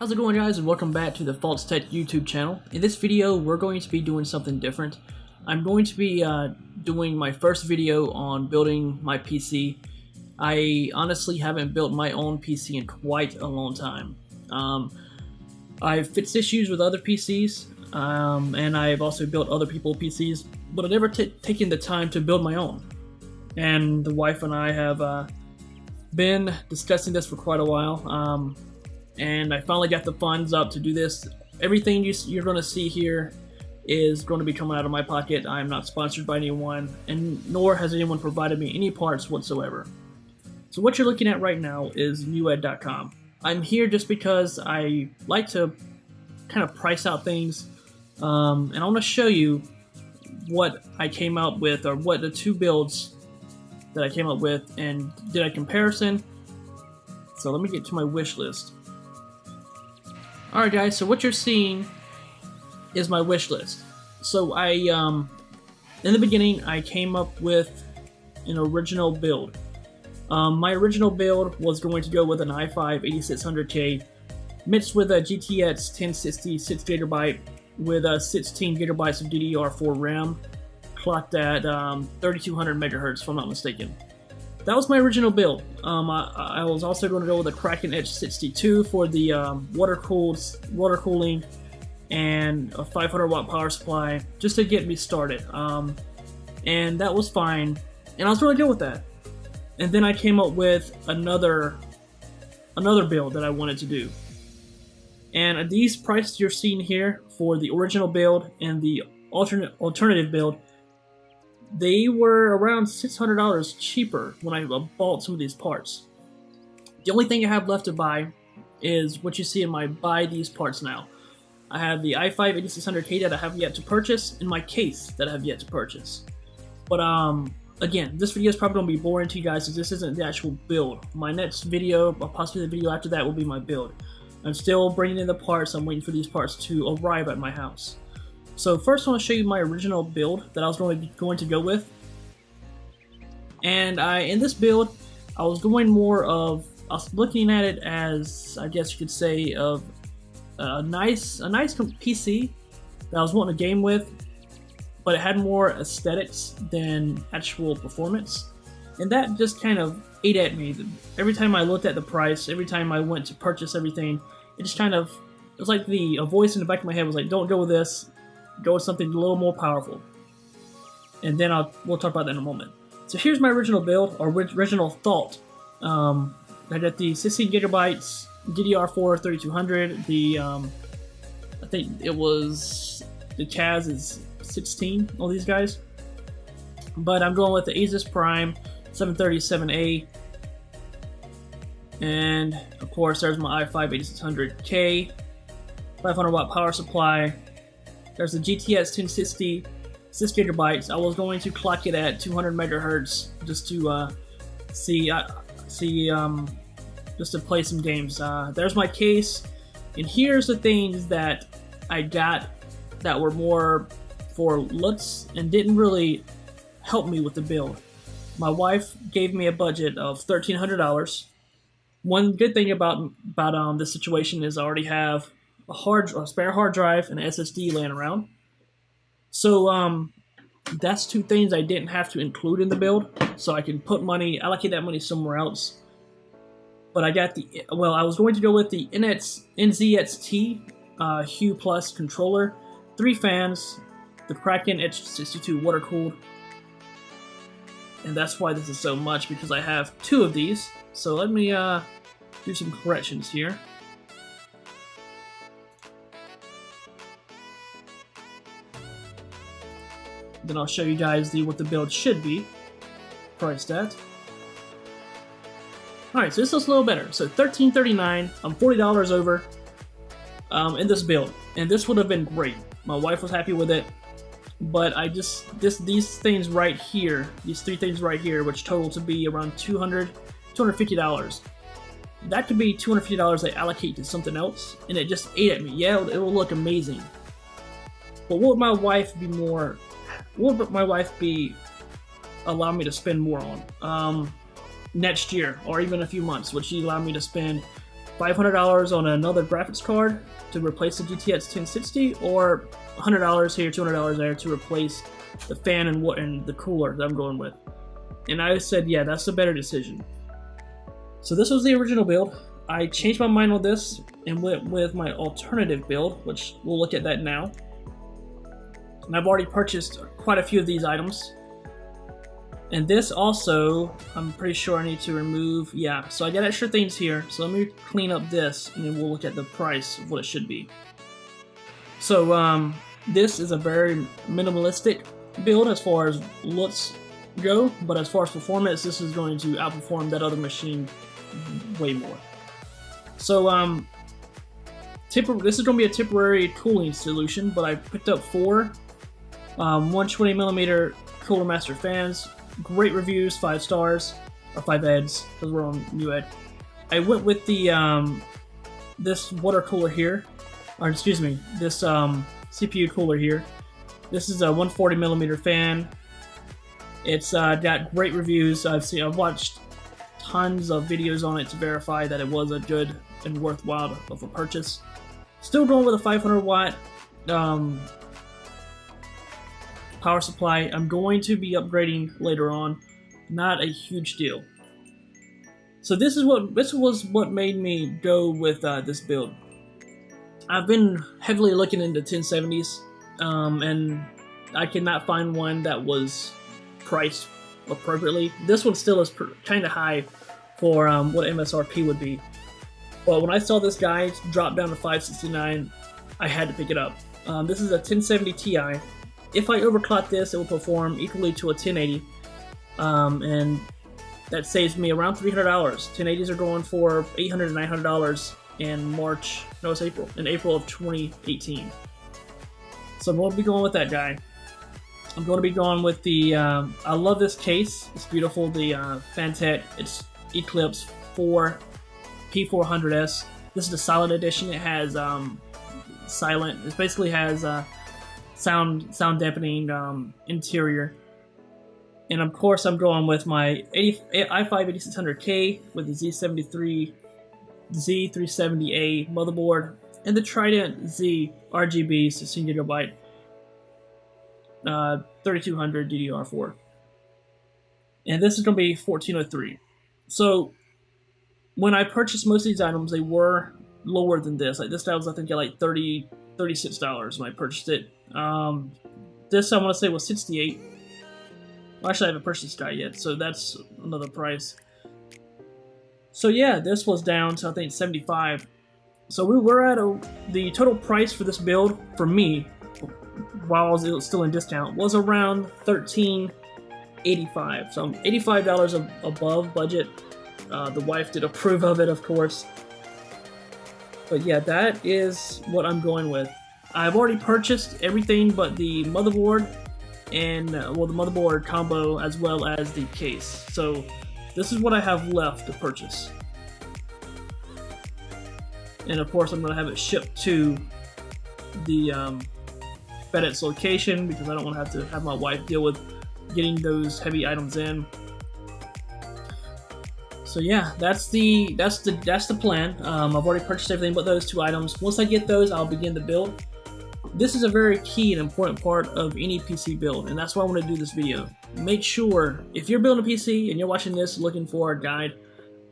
How's it going, guys, and welcome back to the Faulks Tech YouTube channel. In this video, we're going to be doing something different. I'm going to be doing my first video on building my PC. I honestly haven't built my own PC in quite a long time. I've fixed issues with other PCs, and I've also built other people's PCs, but I've never taken the time to build my own. And the wife and I have been discussing this for quite a while. And I finally got the funds up to do this. Everything you're going to see here is going to be coming out of my pocket. I'm not sponsored by anyone, and nor has anyone provided me any parts whatsoever. So what you're looking at right now is newed.com. I'm here just because I like to kind of price out things, and I want to show you what I came out with, or what the two builds that I came up with, and did a comparison. So let me get to my wish list. Alright guys, so what you're seeing is my wish list. So I, in the beginning, I came up with an original build. My original build was going to go with an i5 8600K mixed with a GTX 1060 6GB with 16 gigabytes of DDR4 RAM, clocked at 3200 megahertz if I'm not mistaken. That was my original build. I was also going to go with a Kraken Edge 62 for the water cooling and a 500 watt power supply just to get me started. And that was fine, and I was really good with that. And then I came up with another build that I wanted to do. And these prices you're seeing here for the original build and the alternative build, they were around $600 cheaper when I bought some of these parts. The only thing I have left to buy is what you see in my buy these parts now. I have the i5 8600K that I have yet to purchase, and my case that I have yet to purchase. But again, this video is probably going to be boring to you guys, because this isn't the actual build. My next video, or possibly the video after that, will be my build. I'm still bringing in the parts. I'm waiting for these parts to arrive at my house. So first I want to show you my original build that I was going to go with. And in this build, I was looking at it as, I guess you could say, of a nice PC that I was wanting to game with, but it had more aesthetics than actual performance. And that just kind of ate at me. Every time I looked at the price, every time I went to purchase everything, it just kind of, it was like a voice in the back of my head was like, don't go with this. Go with something a little more powerful. And then we'll talk about that in a moment. So here's my original build, or original thought. I got the 16 gigabytes DDR4 3200. The I think it was the Kaz is 16. All these guys, but I'm going with the Asus Prime 737A, and of course there's my i5 8600K 500 watt power supply. There's the GTX 1060 6GB. I was going to clock it at 200 megahertz just to just to play some games. There's my case, and here's the things that I got that were more for looks and didn't really help me with the build. My wife gave me a budget of $1,300. One good thing about this situation is I already have a spare hard drive and an SSD laying around. So that's two things I didn't have to include in the build, so I can allocate that money somewhere else. But I got I was going to go with the NZXT Hue Plus controller, 3 fans, the Kraken Edge 62 water cooled, and that's why this is so much, because I have 2 of these. So let me do some corrections here. Then I'll show you guys what the build should be priced at. Alright, so this looks a little better. So $13.39, I'm $40 over in this build. And this would have been great. My wife was happy with it. But these things right here, these 3 things right here, which total to be around $250. That could be $250 I allocate to something else, and it just ate at me. Yeah, it will look amazing. But what would my wife allow me to spend more on next year, or even a few months? Would she allow me to spend $500 on another graphics card to replace the GTX 1060, or $100 here, $200 there to replace the fan and the cooler that I'm going with. And I said, yeah, that's the better decision. So this was the original build. I changed my mind on this and went with my alternative build, which we'll look at that now. And I've already purchased quite a few of these items. And this also, I'm pretty sure I need to remove, yeah, so I got extra things here. So let me clean up this and then we'll look at the price of what it should be. So this is a very minimalistic build as far as looks go, but as far as performance, this is going to outperform that other machine way more. So this is going to be a temporary cooling solution, but I picked up 4 120mm Cooler Master fans. Great reviews, 5 stars, or 5 eds, because we're on Newegg. I went with the this water cooler here, or excuse me, this CPU cooler here. This is a 140mm fan. It's got great reviews. I've watched tons of videos on it to verify that it was a good and worthwhile of a purchase. Still going with a 500 watt power supply. I'm going to be upgrading later on. Not a huge deal. So this was what made me go with this build. I've been heavily looking into 1070s, and I cannot find one that was priced appropriately. This one still is kind of high for what MSRP would be. But when I saw this guy drop down to $569, I had to pick it up. This is a 1070 Ti. If I overclock this, it will perform equally to a 1080, and that saves me around $300. 1080s are going for $800 to $900 in April of 2018. So I'm going to be going with that guy. I'm going to be going with the, I love this case. It's beautiful. The Fantech, it's Eclipse 4 P400S. This is the Silent Edition. It has silent. It basically has sound dampening interior. And of course, I'm going with my i5-8600K with the Z370A motherboard and the Trident Z RGB 16GB 3200 DDR4. And this is going to be 1403. So when I purchased most of these items, they were lower than this. Like this was I think at like $36 when I purchased it. This I want to say was $68. Well, actually, I haven't purchased this guy yet, so that's another price. So yeah, this was down to I think $75. So we were at the total price for this build for me, while it was still in discount, was around $13.85. So I'm $85 above budget. The wife did approve of it, of course. But yeah, that is what I'm going with. I've already purchased everything but the motherboard and well, the motherboard combo as well as the case. So this is what I have left to purchase. And of course, I'm going to have it shipped to the FedEx location because I don't want to have my wife deal with getting those heavy items in. So yeah, that's the plan. I've already purchased everything but those 2 items. Once I get those, I'll begin the build. This is a very key and important part of any PC build, and that's why I want to do this video. Make sure, if you're building a PC and you're watching this looking for a guide,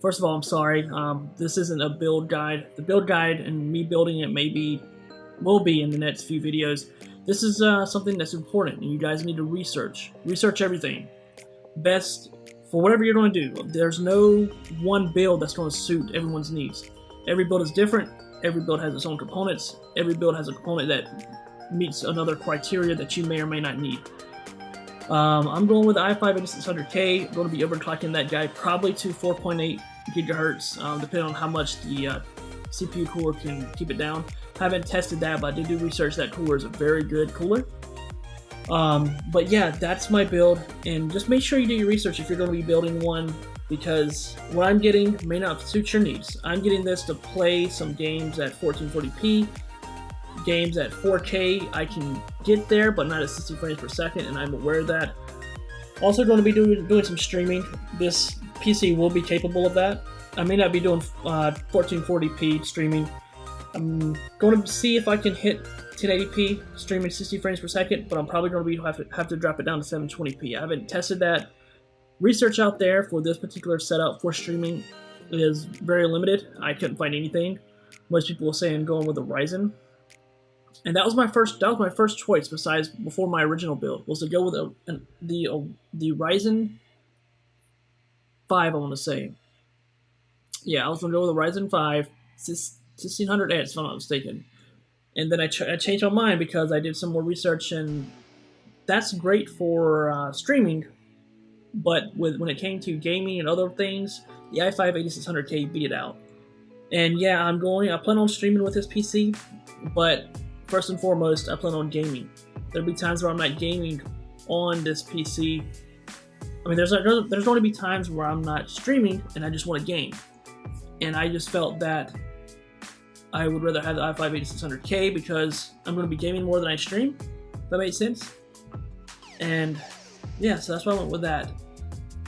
first of all, I'm sorry, this isn't a build guide. The build guide and me building it will be in the next few videos. This is something that's important, and you guys need to research everything. Best for whatever you're going to do. There's no one build that's going to suit everyone's needs. Every build is different. Every build has its own components. Every build has a component that meets another criteria that you may or may not need. I'm going with the i5-8600K. I'm going to be overclocking that guy probably to 4.8 gigahertz, depending on how much the CPU cooler can keep it down. I haven't tested that, but I did do research. That cooler is a very good cooler. But yeah, that's my build, and just make sure you do your research if you're going to be building one, because what I'm getting may not suit your needs. I'm getting this to play some games at 1440p, games at 4K. I can get there, but not at 60 frames per second, and I'm aware of that. Also going to be doing some streaming. This PC will be capable of that. I may not be doing 1440p streaming. I'm going to see if I can hit 1080p streaming 60 frames per second, but I'm probably going to have to drop it down to 720p. I haven't tested that. Research out there for this particular setup for streaming is very limited. I couldn't find anything. Most people were saying going with a Ryzen, and that was my first choice. Before my original build was to go with the Ryzen 5. I want to say, yeah, I was going to go with a Ryzen 5 1600X, if I'm not mistaken. And then I changed my mind because I did some more research, and that's great for streaming. But when it came to gaming and other things, the i5 8600K beat it out. And yeah, I plan on streaming with this PC, but first and foremost, I plan on gaming. There'll be times where I'm not gaming on this PC. I mean, there's going to be times where I'm not streaming and I just want to game. And I just felt that I would rather have the i5 8600K because I'm going to be gaming more than I stream. If that makes sense. And yeah, so that's why I went with that.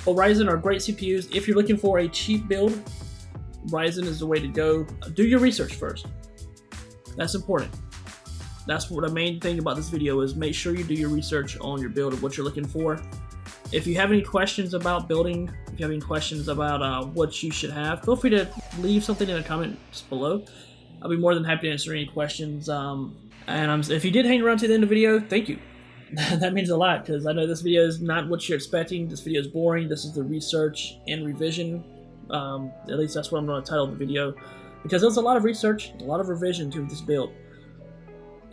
Well, Ryzen are great CPUs. If you're looking for a cheap build, Ryzen is the way to go. Do your research first. That's important. That's what the main thing about this video is. Make sure you do your research on your build of what you're looking for. If you have any questions about building, if you have any questions about what you should have, feel free to leave something in the comments below. I'll be more than happy to answer any questions. If you did hang around to the end of the video, thank you. That means a lot, because I know this video is not what you're expecting. This video is boring. This is the research and revision. At least that's what I'm going to title the video, because there's a lot of research, a lot of revision to this build.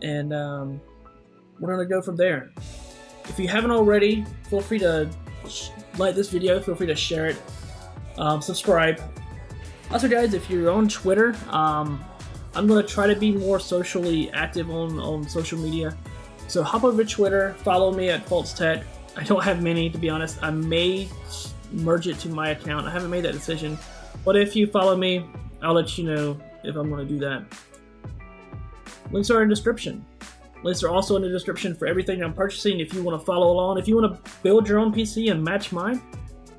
And we're going to go from there. If you haven't already, feel free to like this video, feel free to share it, subscribe. Also guys, if you're on Twitter, I'm going to try to be more socially active on social media. So hop over to Twitter, follow me at Faulks Tech. I don't have many, to be honest. I may merge it to my account. I haven't made that decision. But if you follow me, I'll let you know if I'm going to do that. Links are in the description. Links are also in the description for everything I'm purchasing. If you want to follow along, if you want to build your own PC and match mine,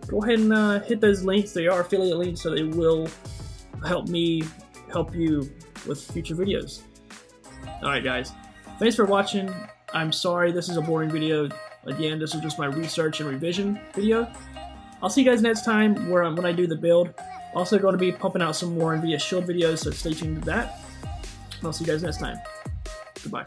go ahead and hit those links. They are affiliate links, so they will help me help you with future videos. Alright guys, thanks for watching. I'm sorry this is a boring video. Again, this is just my research and revision video. I'll see you guys next time when I do the build. Also going to be pumping out some more NVIDIA Shield videos, so stay tuned to that. I'll see you guys next time. Goodbye.